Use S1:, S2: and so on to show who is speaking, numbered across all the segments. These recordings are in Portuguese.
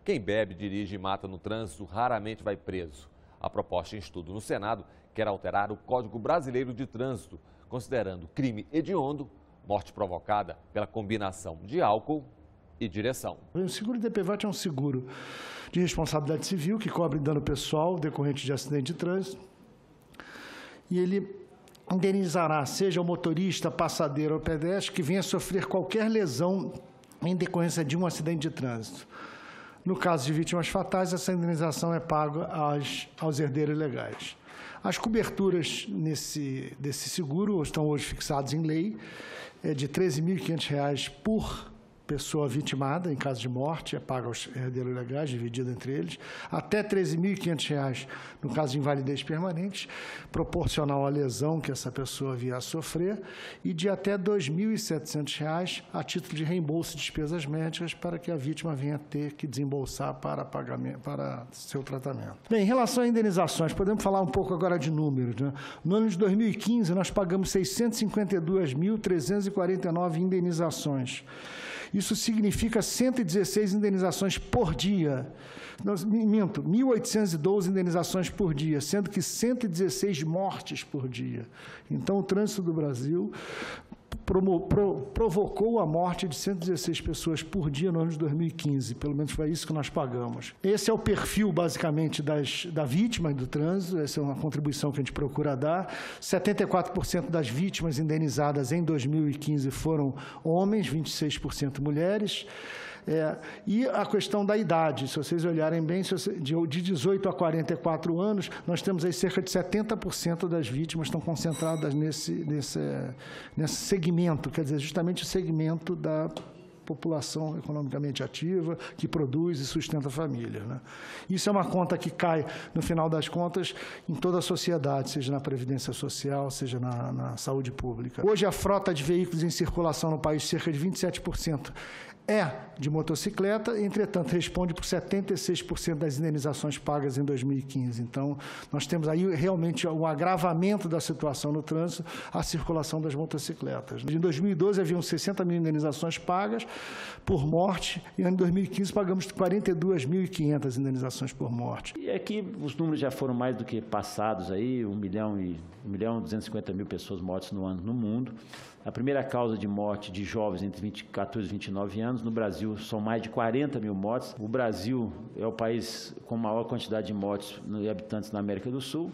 S1: Quem bebe, dirige e mata no trânsito raramente vai preso. A proposta em estudo no Senado quer alterar o Código Brasileiro de Trânsito, considerando crime hediondo morte provocada pela combinação de álcool e direção.
S2: O seguro DPVAT é um seguro de responsabilidade civil que cobre dano pessoal decorrente de acidente de trânsito. E ele indenizará, seja o motorista, passageiro ou pedestre, que venha a sofrer qualquer lesão em decorrência de um acidente de trânsito. No caso de vítimas fatais, essa indenização é paga aos herdeiros legais. As coberturas desse seguro estão hoje fixadas em lei, é de R$ 13.500 por pessoa vitimada, em caso de morte, é paga aos herdeiros legais, dividido entre eles, até R$ 13.500 no caso de invalidez permanente, proporcional à lesão que essa pessoa vier a sofrer, e de até R$ 2.700 a título de reembolso de despesas médicas para que a vítima venha ter que desembolsar para pagamento, para seu tratamento. Bem, em relação a indenizações, podemos falar um pouco agora de números, né? No ano de 2015, nós pagamos 652.349 indenizações. Isso significa 116 indenizações por dia. Minto, 1.812 indenizações por dia, sendo que 116 mortes por dia. Então, o trânsito do Brasil provocou a morte de 116 pessoas por dia no ano de 2015. Pelo menos foi isso que nós pagamos. Esse é o perfil, basicamente, da vítima do trânsito. Essa é uma contribuição que a gente procura dar. 74% das vítimas indenizadas em 2015 foram homens, 26% mulheres. E a questão da idade, se vocês olharem bem, de 18 a 44 anos, nós temos aí cerca de 70% das vítimas estão concentradas nesse segmento, quer dizer, justamente o segmento da população economicamente ativa, que produz e sustenta a família, né? Isso é uma conta que cai, no final das contas, em toda a sociedade, seja na Previdência Social, seja na saúde pública. Hoje, a frota de veículos em circulação no país, cerca de 27%, é de motocicleta, entretanto, responde por 76% das indenizações pagas em 2015. Então, nós temos aí realmente um agravamento da situação no trânsito, a circulação das motocicletas. Em 2012, haviam 60 mil indenizações pagas por morte, e em 2015 pagamos 42.500 indenizações por morte.
S3: E aqui os números já foram mais do que passados, aí, 1.250.000 pessoas mortas no ano no mundo. A primeira causa de morte de jovens entre 14 e 29 anos, no Brasil, são mais de 40 mil mortes. O Brasil é o país com maior quantidade de mortes e habitantes na América do Sul.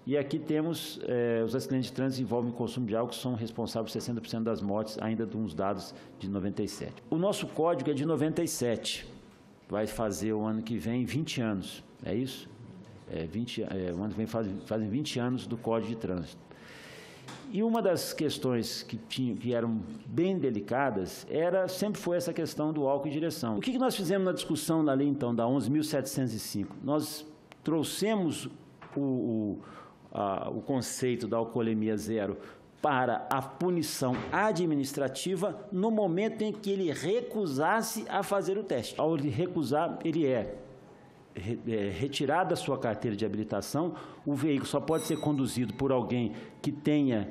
S3: E aqui temos os acidentes de trânsito que envolvem consumo de álcool, que são responsáveis por 60% das mortes, ainda de uns dados de 97. O nosso código é de 97, vai fazer o ano que vem 20 anos, é isso? O ano que vem fazem 20 anos do Código de Trânsito. E uma das questões que eram bem delicadas sempre foi essa questão do álcool em direção. O que nós fizemos na discussão da lei, então, da 11.705? Nós trouxemos o conceito da alcoolemia zero para a punição administrativa no momento em que ele recusasse a fazer o teste. Ao ele recusar, ele retirada da sua carteira de habilitação, o veículo só pode ser conduzido por alguém que tenha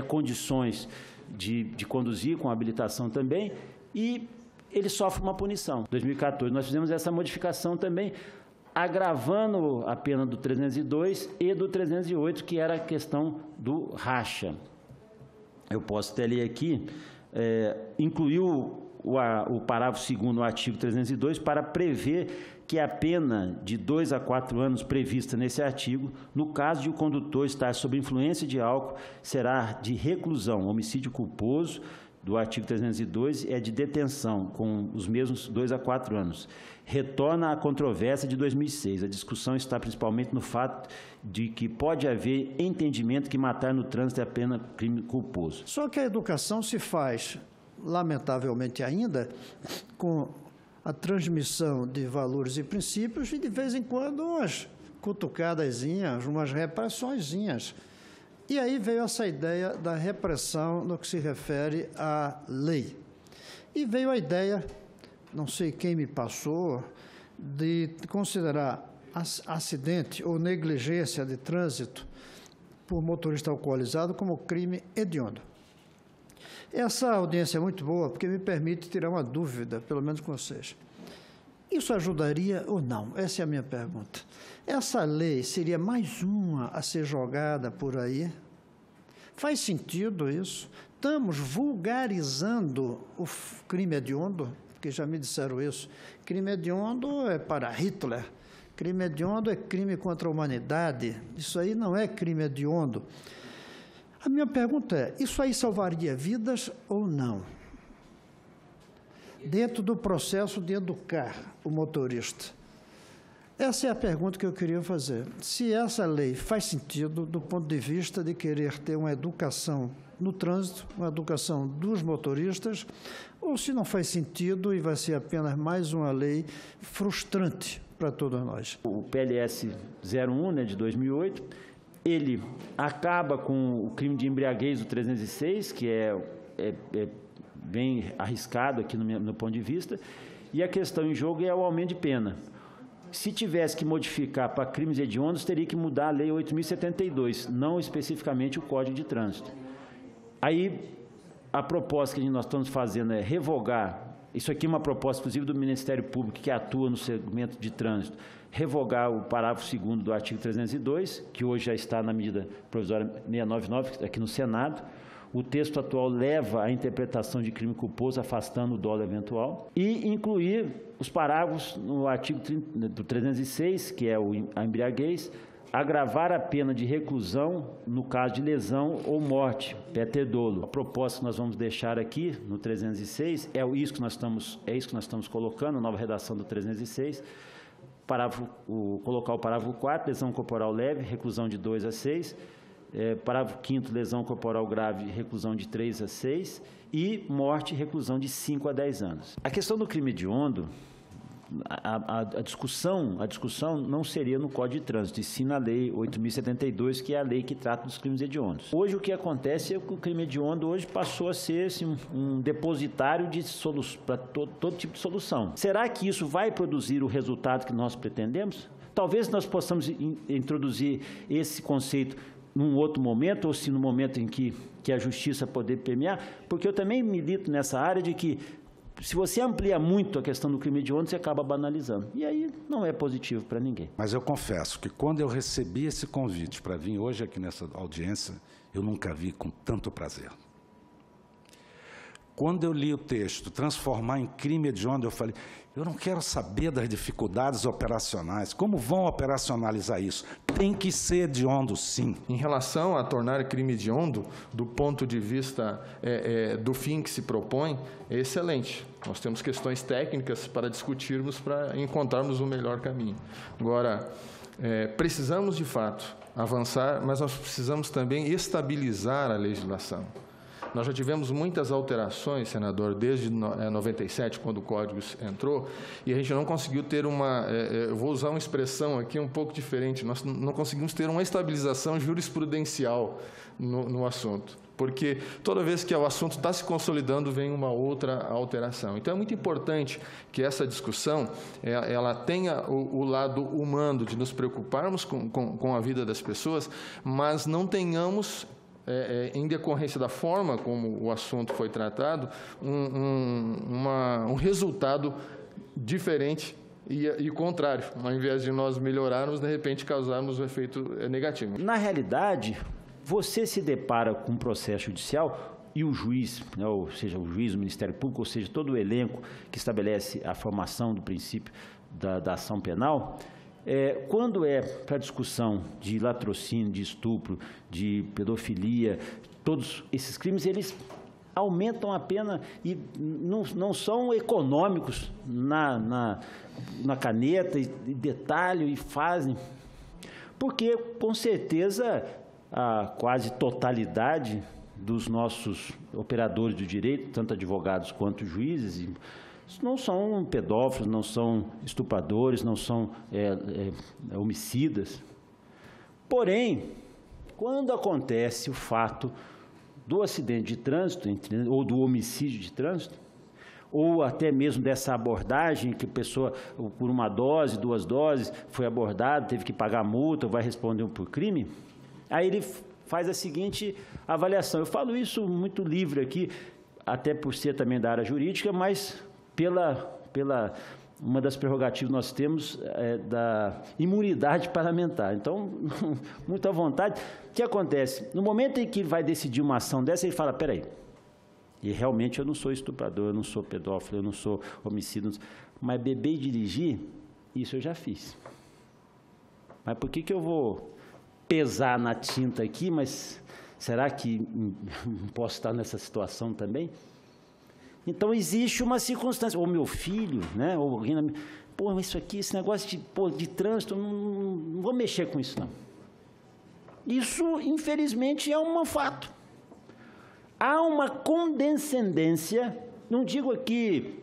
S3: condições de conduzir com habilitação também, e ele sofre uma punição. Em 2014, nós fizemos essa modificação também, agravando a pena do 302 e do 308, que era a questão do racha. Eu posso até ler aqui, incluiu o parágrafo 2º no artigo 302 para prever que a pena de 2 a 4 anos prevista nesse artigo, no caso de o condutor estar sob influência de álcool, será de reclusão. Homicídio culposo do artigo 302 é de detenção, com os mesmos 2 a 4 anos. Retorna à controvérsia de 2006. A discussão está principalmente no fato de que pode haver entendimento que matar no trânsito é apenas crime culposo.
S4: Só que a educação se faz, lamentavelmente ainda, com a transmissão de valores e princípios e, de vez em quando, umas cutucadazinhas, umas repressõezinhas. E aí veio essa ideia da repressão no que se refere à lei. E veio a ideia, não sei quem me passou, de considerar acidente ou negligência de trânsito por motorista alcoolizado como crime hediondo. Essa audiência é muito boa porque me permite tirar uma dúvida, pelo menos com vocês. Isso ajudaria ou não? Essa é a minha pergunta. Essa lei seria mais uma a ser jogada por aí? Faz sentido isso? Estamos vulgarizando o crime hediondo, porque já me disseram isso. Crime hediondo é para Hitler. Crime hediondo é crime contra a humanidade. Isso aí não é crime hediondo. A minha pergunta é, isso aí salvaria vidas ou não? Dentro do processo de educar o motorista. Essa é a pergunta que eu queria fazer. Se essa lei faz sentido do ponto de vista de querer ter uma educação no trânsito, uma educação dos motoristas, ou se não faz sentido e vai ser apenas mais uma lei frustrante para todos nós.
S3: O PLS 01, né, de 2008, ele acaba com o crime de embriaguez do 306, que é bem arriscado aqui no meu ponto de vista, e a questão em jogo é o aumento de pena. Se tivesse que modificar para crimes hediondos, teria que mudar a Lei 8.072, não especificamente o Código de Trânsito. Aí, a proposta que nós estamos fazendo é revogar, isso aqui é uma proposta, inclusive, do Ministério Público, que atua no segmento de trânsito, revogar o parágrafo 2º do artigo 302, que hoje já está na medida provisória 699, aqui no Senado. O texto atual leva à interpretação de crime culposo, afastando o dolo eventual, e incluir os parágrafos no artigo do 306, que é a embriaguez, agravar a pena de reclusão no caso de lesão ou morte, péter dolo. A proposta que nós vamos deixar aqui no 306 é isso que nós estamos colocando, a nova redação do 306, colocar o parágrafo 4, lesão corporal leve, reclusão de 2 a 6, parágrafo 5º, lesão corporal grave, reclusão de 3 a 6 e morte, reclusão de 5 a 10 anos. A questão do crime hediondo, a discussão não seria no Código de Trânsito, e sim na Lei 8.072, que é a lei que trata dos crimes hediondos. Hoje o que acontece é que o crime hediondo hoje passou a ser assim, um depositário de para todo tipo de solução. Será que isso vai produzir o resultado que nós pretendemos? Talvez nós possamos introduzir esse conceito num outro momento, ou se no momento em que a justiça poder premiar, porque eu também milito nessa área de que, se você amplia muito a questão do crime hediondo, você acaba banalizando. E aí não é positivo para ninguém.
S5: Mas eu confesso que quando eu recebi esse convite para vir hoje aqui nessa audiência, eu nunca vi com tanto prazer. Quando eu li o texto, transformar em crime hediondo, eu falei, eu não quero saber das dificuldades operacionais, como vão operacionalizar isso? Tem que ser hediondo, sim.
S6: Em relação a tornar crime hediondo, do ponto de vista do fim que se propõe, é excelente. Nós temos questões técnicas para discutirmos, para encontrarmos o melhor caminho. Agora, precisamos, de fato, avançar, mas nós precisamos também estabilizar a legislação. Nós já tivemos muitas alterações, senador, desde 97, quando o Código entrou, e a gente não conseguiu ter eu vou usar uma expressão aqui um pouco diferente, nós não conseguimos ter uma estabilização jurisprudencial no assunto, porque toda vez que o assunto está se consolidando, vem uma outra alteração. Então, é muito importante que essa discussão ela tenha o lado humano de nos preocuparmos com a vida das pessoas, mas não tenhamos, em decorrência da forma como o assunto foi tratado, um resultado diferente e contrário. Ao invés de nós melhorarmos, de repente causarmos um efeito negativo.
S3: Na realidade, você se depara com um processo judicial e o juiz, né, ou seja, o juiz, o Ministério Público, ou seja, todo o elenco que estabelece a formação do princípio da ação penal, quando é para discussão de latrocínio, de estupro, de pedofilia, todos esses crimes, eles aumentam a pena e não são econômicos na caneta, e detalham e fazem, porque, com certeza, a quase totalidade dos nossos operadores do direito, tanto advogados quanto juízes, não são pedófilos, não são estupradores, não são homicidas. Porém, quando acontece o fato do acidente de trânsito, ou do homicídio de trânsito, ou até mesmo dessa abordagem que a pessoa, por uma dose, 2 doses, foi abordada, teve que pagar multa, vai responder por crime, aí ele faz a seguinte avaliação. Eu falo isso muito livre aqui, até por ser também da área jurídica, mas pela uma das prerrogativas que nós temos é da imunidade parlamentar. Então, muito à vontade. O que acontece? No momento em que ele vai decidir uma ação dessa, ele fala, peraí, e realmente eu não sou estuprador, eu não sou pedófilo, eu não sou homicida, mas beber e dirigir, isso eu já fiz. Mas por que eu vou pesar na tinta aqui, mas será que posso estar nessa situação também? Então, existe uma circunstância, ou meu filho, né, ou alguém, pô, isso aqui, esse negócio de trânsito, não vou mexer com isso, não. Isso, infelizmente, é um fato. Há uma condescendência, não digo aqui,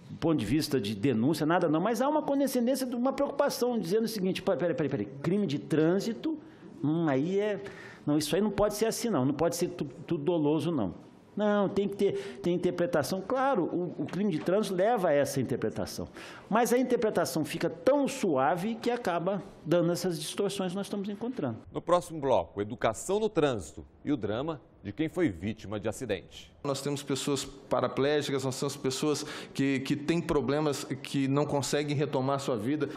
S3: do ponto de vista de denúncia, nada não, mas há uma condescendência, uma preocupação, dizendo o seguinte, peraí, crime de trânsito, não, isso aí não pode ser assim, não pode ser tudo doloso, não. Não, tem que ter interpretação. Claro, o crime de trânsito leva a essa interpretação. Mas a interpretação fica tão suave que acaba dando essas distorções que nós estamos encontrando.
S1: No próximo bloco, educação no trânsito e o drama de quem foi vítima de acidente.
S6: Nós temos pessoas paraplégicas, nós temos pessoas que têm problemas, que não conseguem retomar sua vida.